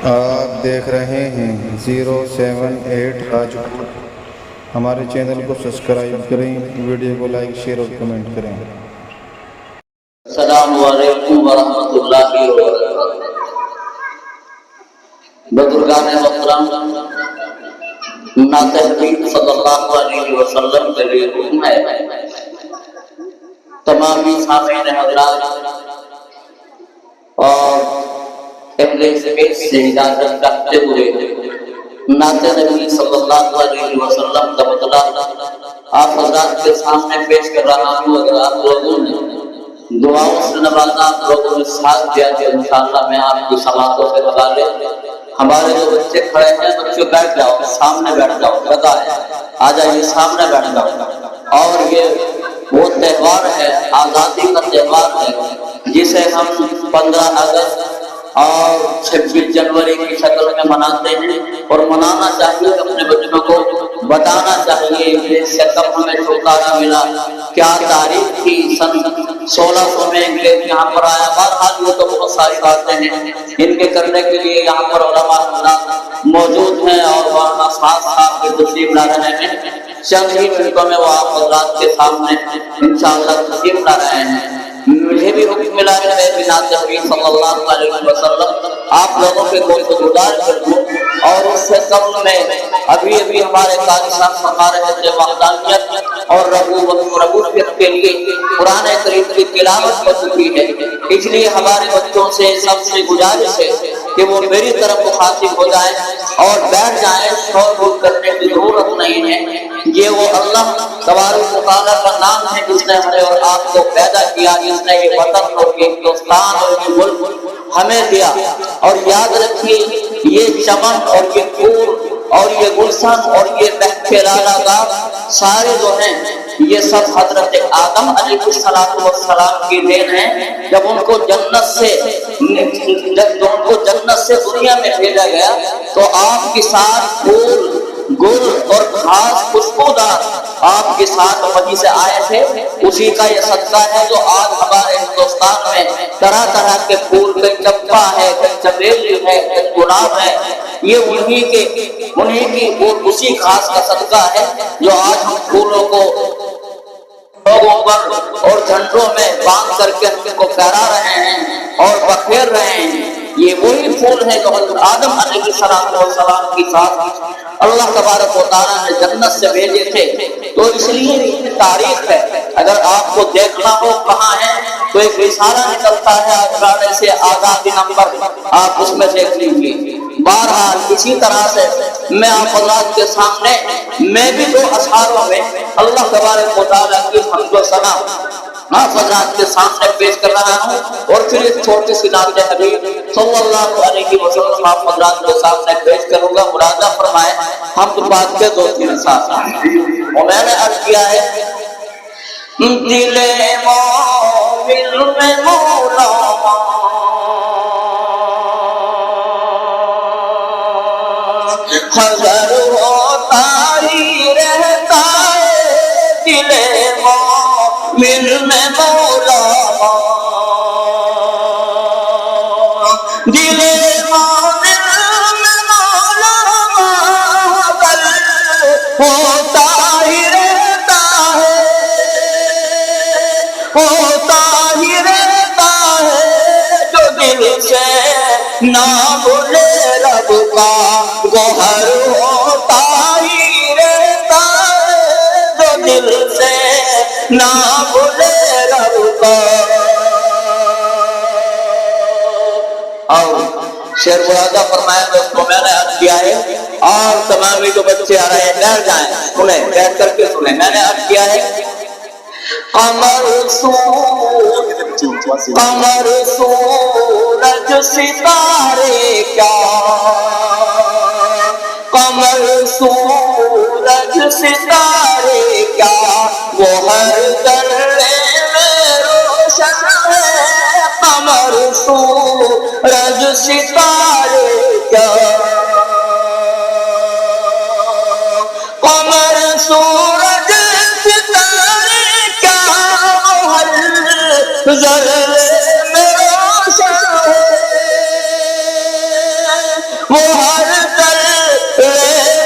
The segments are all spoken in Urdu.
آپ دیکھ رہے ہیں 078 راجپور۔ ہمارے چینل کو سبسکرائب کریں، ویڈیو کو لائک شیئر اور کمنٹ کریں۔ السلام علیکم ورحمۃ اللہ وبرکاتہ۔ بزرگان محترم، نعت حبیب صلی اللہ علیہ وسلم کے لیے حکم ہے تمامی سامعین حضرات اور اہل اسپیس سے اجازت رکھتے ہوئے نعت نبی صلی اللہ علیہ وسلم کا مطلع آپ حضرات کے سامنے پیش کر رہا ہوں۔ اگر آپ لوگوں نے دعاؤں سے نوازا، آپ لوگوں نے ساتھ دیا کہ انشاءاللہ میں آپ کی سماعتوں سے حوالے ہمارے جو بچے کھڑے ہیں، بچے بیٹھ جاؤ، سامنے بیٹھ جاؤ، جگہ ہے، آ جائیے سامنے بیٹھ جاؤ۔ اور یہ وہ تہوار ہے، آزادی کا تہوار ہے، جسے ہم 15 اگست اور 26 جنوری کی شکل میں مناتے ہیں، اور منانا چاہیے، اپنے بچوں کو بتانا چاہیے کہ اس سے کب ہمیں چھٹکارا ملا، کیا تاریخ تھی، سن 1600 میں انگریز یہاں پر آیا۔ بہرحال یہ تو بہت ساری باتیں ہیں، ان کے کرنے کے لیے یہاں پر علماء حضرات موجود ہیں، اور مولانا سعد صاحب کی تشریف لا رہے ہیں۔ چند ہی منٹوں میں وہ آپ حضرات کے سامنے انشاءاللہ تشریف لا رہے ہیں۔ مجھے بھی حکم ملا ہے کہ نعت حبیب صلی اللہ علیہ وسلم آپ لوگوں کے گوشت گزار کر دوں، اور اس سے قبل میں ابھی ہمارے قاری صاحب فرما رہے تھے وحدانیت اور ربوبیت کے لیے قرآن کریم کی تلاوت ہو چکی ہے، اس لیے ہمارے بچوں سے سب سے گزارش ہے کہ وہ میری طرف مخاطب ہو جائیں اور بیٹھ جائیں، شور غل کرنے کی ضرورت نہیں ہے۔ یہ وہ اللہ تبارک و تعالیٰ کا نام ہے جس نے ہمیں اور آپ کو پیدا کیا، جس نے یہ وطن اور یہ ہندوستان اور یہ ملک ہمیں دیا۔ اور یاد رکھیے، یہ چمن اور یہ پھول اور یہ گلشن اور یہ مہک لالا گاہ سارے جو ہیں، یہ سب حضرت آدم علیہ السلام کی دین ہے۔ جب ان کو جنت سے دنیا میں بھیجا گیا تو آپ کے ساتھ پھول، گل اور گھاس خوشبودار آپ کے ساتھ وہیں سے آئے تھے۔ اسی کا یہ صدقہ ہے جو آج ہمارے ہندوستان میں طرح طرح کے پھول، کہیں چمپا ہے، کہیں چمیلی ہے، کہیں گلاب ہے، یہ انہی کی اور اسی گھاس کا صدقہ ہے جو آج ہم پھولوں کو لوگوں پر اور جھنڈوں میں باندھ کر کے ان کو پھیلا رہے ہیں اور بکھیر رہے ہیں۔ یہ وہی پھول ہے جو حضرت آدم علیہ السلام کی ساتھ اللہ تبارک و تعالیٰ نے جنت سے بھیجے تھے، تو اس لیے یہ تاریخ ہے۔ اگر آپ کو دیکھنا ہو کہاں ہے تو ایک رسالہ نکلتا ہے اجرانے سے آزادی نمبر، آپ اس میں دیکھ لیجیے۔ بہرحال اسی طرح سے میں آپ حضرات کے سامنے میں بھی دو اشعاروں میں اللہ تبارک و تعالیٰ کی حمد و ثنا آپ حضرات کے سامنے پیش کر رہا ہوں، اور پھر ایک چھوٹی سی نعت حبیب صلی اللہ علیہ وسلم آپ حضرات کے سامنے پیش کروں گا۔ مرادہ فرمائے حمد پاک کے دو تین ساتھ، اور میں نے عرض کیا ہے دل مومن میں مولا حضر ہوتا ہی رہتا ہے، دل مومن میں مولا دل مومن میں مولا حضر ہوتا ہی رہتا ہے، ہوتا ہی رہتا ہے، جو دل سے نہ بھولے رب کا گوہر ہوتا ہی رہتا ہے، جو دل سے نہ بھولے رب کا۔ اور شعر مرادہ فرمایا دوستوں، میں نے عرض کیا ہے، اور تمام جو بچے آ رہے ہیں بیٹھ جائیں، سنیں، بیٹھ کر کے سنیں۔ میں نے عرض کیا ہے قمر سورج ستارے کیا، قمر سورج ستارے کیا، وہ ہر ذرے میں روشن ہے، قمر سورج ستارے کیا، قمر سورج ستارے کیا، وہ ہر ذرے میں روشن ہے، وہ ہر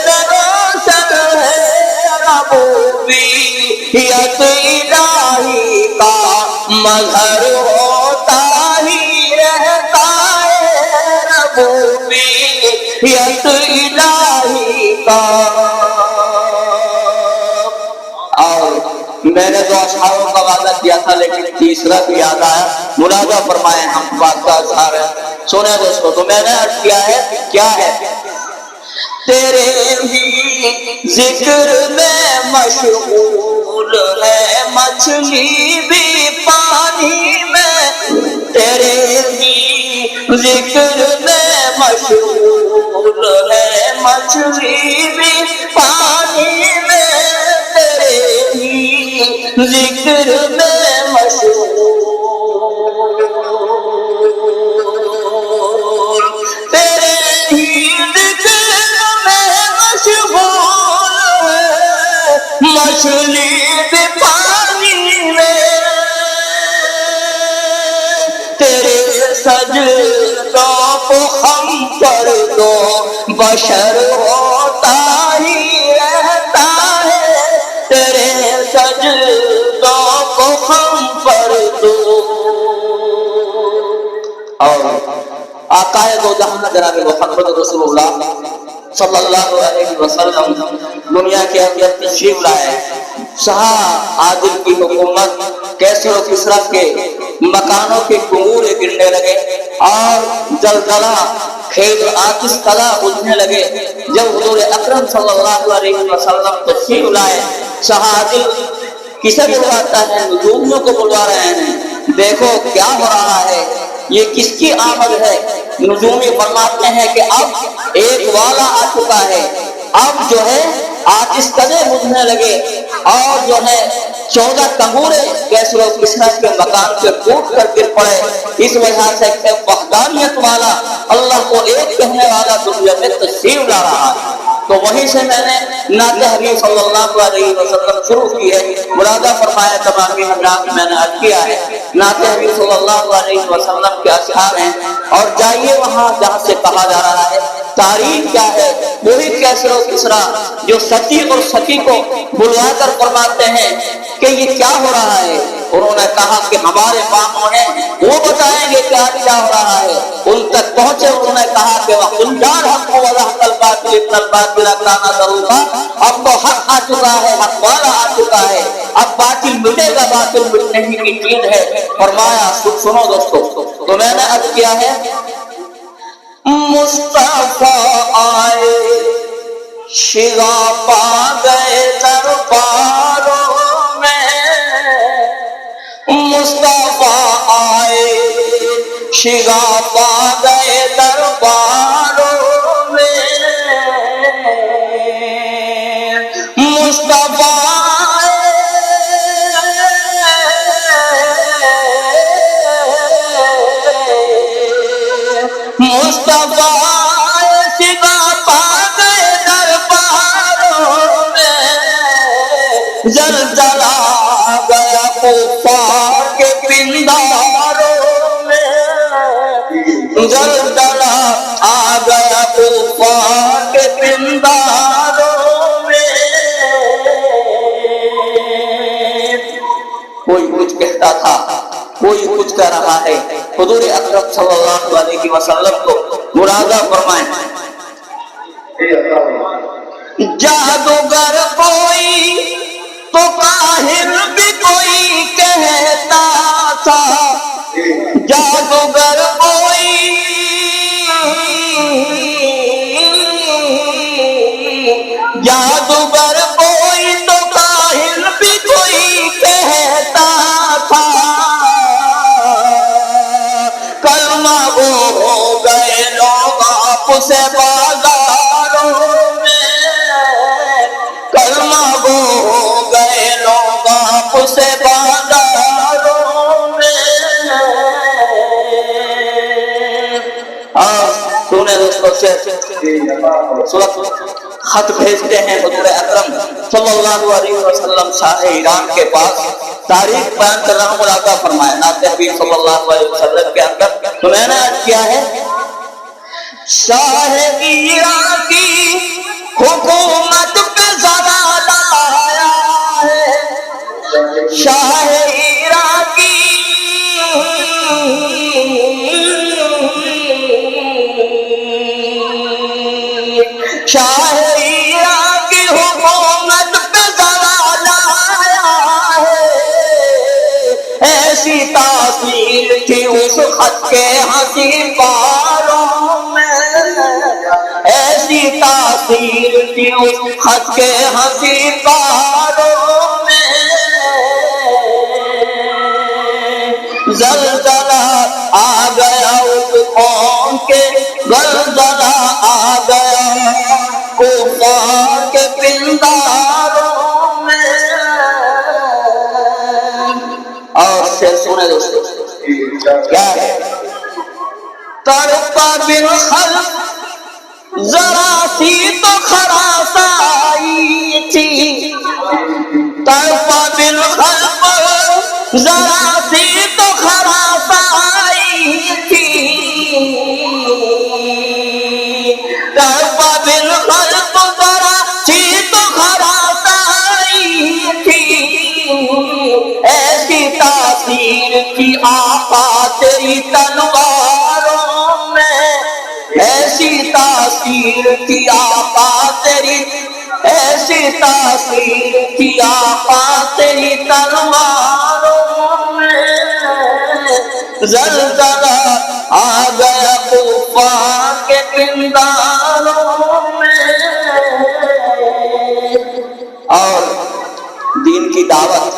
دروشن ہے، ربوبیت الہی کا مظہر ہوتا ہی رہتا ہے، ربوبیت الہی کا۔ اور میں نے دو اشعاروں کا وعدہ کیا تھا لیکن تیسرا بھی یاد آیا، ملاحظہ فرمائیں، ہم بات کا اظہار ہے، سنیں دوستو۔ تو میں نے عرض کیا ہے، کیا ہے؟ تیرے ہی ذکر میں مشغول ہے مچھلی بھی پانی میں، تیرے ہی ذکر میں مشغول ہے مچھلی بھی پانی میں، تیرے ہی ذکر میں مشغول، تیرے ہی ذکر میں مشغول ہے مچھلی بھی پانی میں، تیرے سجدوں کو ہم کر دو بشر ہوتا ہی رہتا ہے، تیرے سجدوں کو ہم پر دو۔ اور آقا دو جہاں جناب محمد رسول اللہ صلی اللہ علیہ وسلم دنیا کے اندر تشریف لائے، شاہ عادل کی حکومت کیسر و کسریٰ کے مکانوں کے کنگورے گرنے لگے اور زلزلہ خیز آتش کلا بجھنے لگے۔ جب حضور اکرم صلی اللہ علیہ وسلم تشریف لائے، شاہ عادل کسے بلواتا ہے؟ نجومیوں کو بلوا رہے ہیں، دیکھو کیا ہو رہا ہے، یہ کس کی آمد ہے؟ نجومی فرماتے ہیں کہ اب ایک والا آ چکا ہے، اب جو ہے آتش کدے بجھنے لگے اور جو ہے 14 کنگورے کیسر و کسریٰ کے مکان سے ٹوٹ کر گر پڑے۔ اس وجہ سے کہ وحدانیت والا، اللہ کو ایک کہنے والا دنیا میں تشریف لا رہا ہے۔ تو وہیں سے میں نے نعت حبیب صلی اللہ علیہ وسلم شروع کی ہے، مرادہ فرمایا تمامی حضرات میں نے عرض کیا ہے، نعت حبیب صلی اللہ علیہ وسلم کے اشعار ہیں، اور جائیے وہاں جہاں سے کہا جا رہا ہے تاریخ کیا ہے، وہی کیسر و کسریٰ جو ستی اور ستی کو بلوا کر فرماتے ہیں کہ یہ کیا ہو رہا ہے، انہوں نے کہا کہ ہمارے ماموں ہیں وہ بتائیں گے کہ آج کیا ہو رہا ہے۔ ان تک پہنچے، انہوں نے کہا کہ وَقُلْ جَارْ حَقُّ وَزَحْقَ الْبَاطِلِ اِنَّ الْبَاطِلَ كَانَ زَهُوقًا، اب تو حق آ چکا ہے، حق والا آ چکا ہے، اب باطل مٹے گا، باطل مٹنے ہی کی چیز ہے۔ فرمایا سنو دوستو، تو میں نے عرض کیا ہے، مصطفیٰ آئے شگا پا گئے درباروں میں، مصطفیٰ آئے شگا پا گئے درباروں میں، مصطفیٰ مصطفیٰ شگا پا گئے درباروں میں، زلزلہ گیا کفار کے پنداروں میں، زلزلہ آ گیا کفار کے پنداروں میں۔ کوئی کچھ کہتا تھا، کوئی کچھ کہہ رہا ہے، حضور اکرم صلی اللہ علیہ وسلم کو مرادہ فرمائیں، جادوگر کوئی تو کاہن بھی کوئی کہتا تھا، جادوگر کوئی جادوگر کوئی تو کاہن بھی کوئی کہتا تھا، کلمہ گو ہو گئے لوگ آپ سے بازاروں میں، کلمہ گو ہو گئے لوگ آپ سے بازاروں میں۔ سنے دوستوں سے خط بھیجتے ہیں حضور اکرم صلی اللہ علیہ وسلم شاہ ایران کے پاس، تاریخ بیان کر رہا ہوں، ملاحظہ فرمائے نعت حبیب صلی اللہ علیہ وسلم کے اندر۔ تو میں نے عرض کیا ہے، شاہ ایران کی حکومت پہ ذرا لایا ہے، شاہ ایران کی شاہ ایران کی حکومت پہ ذرا لایا ہے، ایسی تاثیر تھی اس خط کے ہنسی پاروں میں، ایسی تاثیر تھی اس خط کے ہنسی پاروں میں، زلزلہ آ گیا اس قوم کے، زلزلہ آ گیا کفار کے پنداروں میں۔ اور شعر سنے دوستو، کیا ہے؟ تڑپا بالخلق ذرا سی تو خراسائی تھی، تڑپا بالخلق ذرا سی تو خراسائی تھی، تڑپا بالخلق ذرا سی تو خراسائی تھی، ایسی تاثیر کی آقا تیری تلواروں میں، ایسی تاثیر کی آقا تیری، ایسی تاثیر کی آقا تیری تلواروں میں، زلزلہ آ گیا کفار کے پنداروں میں۔ اور دین کی دعوت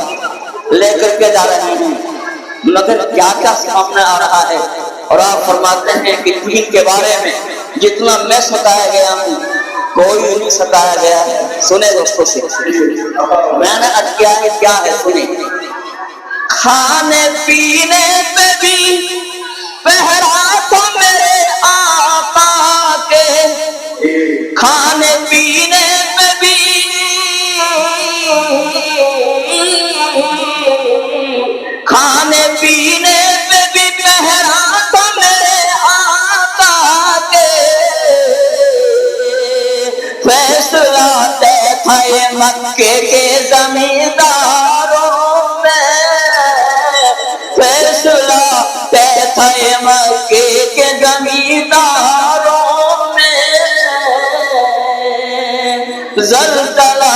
لے کر کے جا رہے ہیں، مگر کیا کیا سامنے آ رہا ہے، اور آپ فرماتے ہیں کہ دین کے بارے میں جتنا میں ستایا گیا ہوں کوئی نہیں ستایا گیا ہے۔ سنیں دوستوں سے، میں نے عرض کیا ہے کیا ہے، سنیں۔ کھانے پینے پہ بھی پہرا تھا میرے آقا کے، کھانے پینے پہ بھی کھانے پینے پہ بھی پہرا تھا میرے آقا کے، فیصلہ طے تھا یہ مکے کے زمینداروں میں، فیصلہ طے تھا یہ مکے کے زمینداروں میں، زلزلہ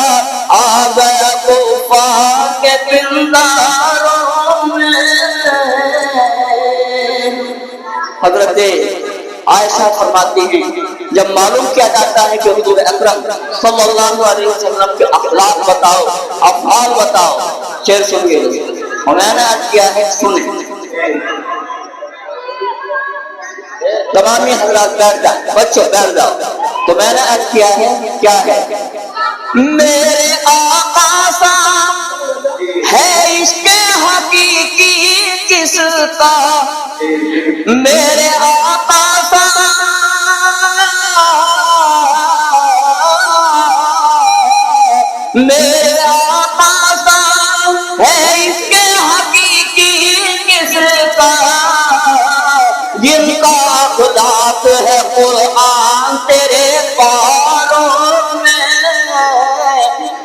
آ گیا کفار کے پنداروں میں۔ حضرت عائشہ فرماتی ہیں جب معلوم کیا جاتا ہے کہ حضور اکرم صلی اللہ علیہ وسلم کے اخلاق بتاؤ، افعال بتاؤ، شعر سنیے، اور میں نے عرض کیا ہے سنیں۔ تمامی حضرات بیٹھ جائیں، بچوں بیٹھ جاؤ، تو میں نے عرض کیا ہے کیا ہے۔ میرے آقا سا ہے عشق حقیقی کس کا، میرے آقا سا میرے آقا سا ہے عشق حقیقی کس کا، جن کا خلاف ہے قرآن تیرے پاروں میں،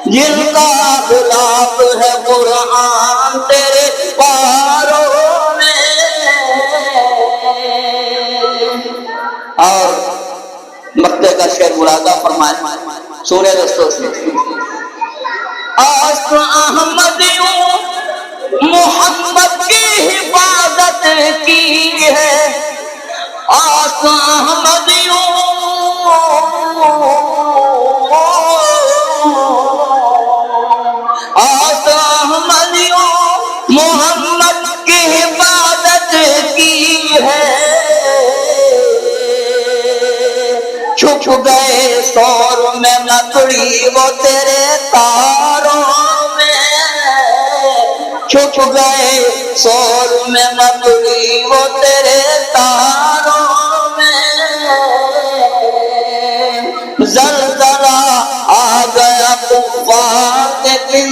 جن کا خلاف ہے قرآن تیرے پاروں میں۔ اور مقطع کا شعر مرادا فرمائے، سونے دوستوں سے۔ آج تو احمدیوں محمد کی حفاظت کی ہے، آج تو احمدیوں محمد کی حفاظت کی ہے، چھپ گئے سور میں لکڑی وہ تیرے تاروں میں، چھپ گئے سور میں لکڑی وہ تیرے تاروں میں، زلزلہ آ گیا کفار کے دن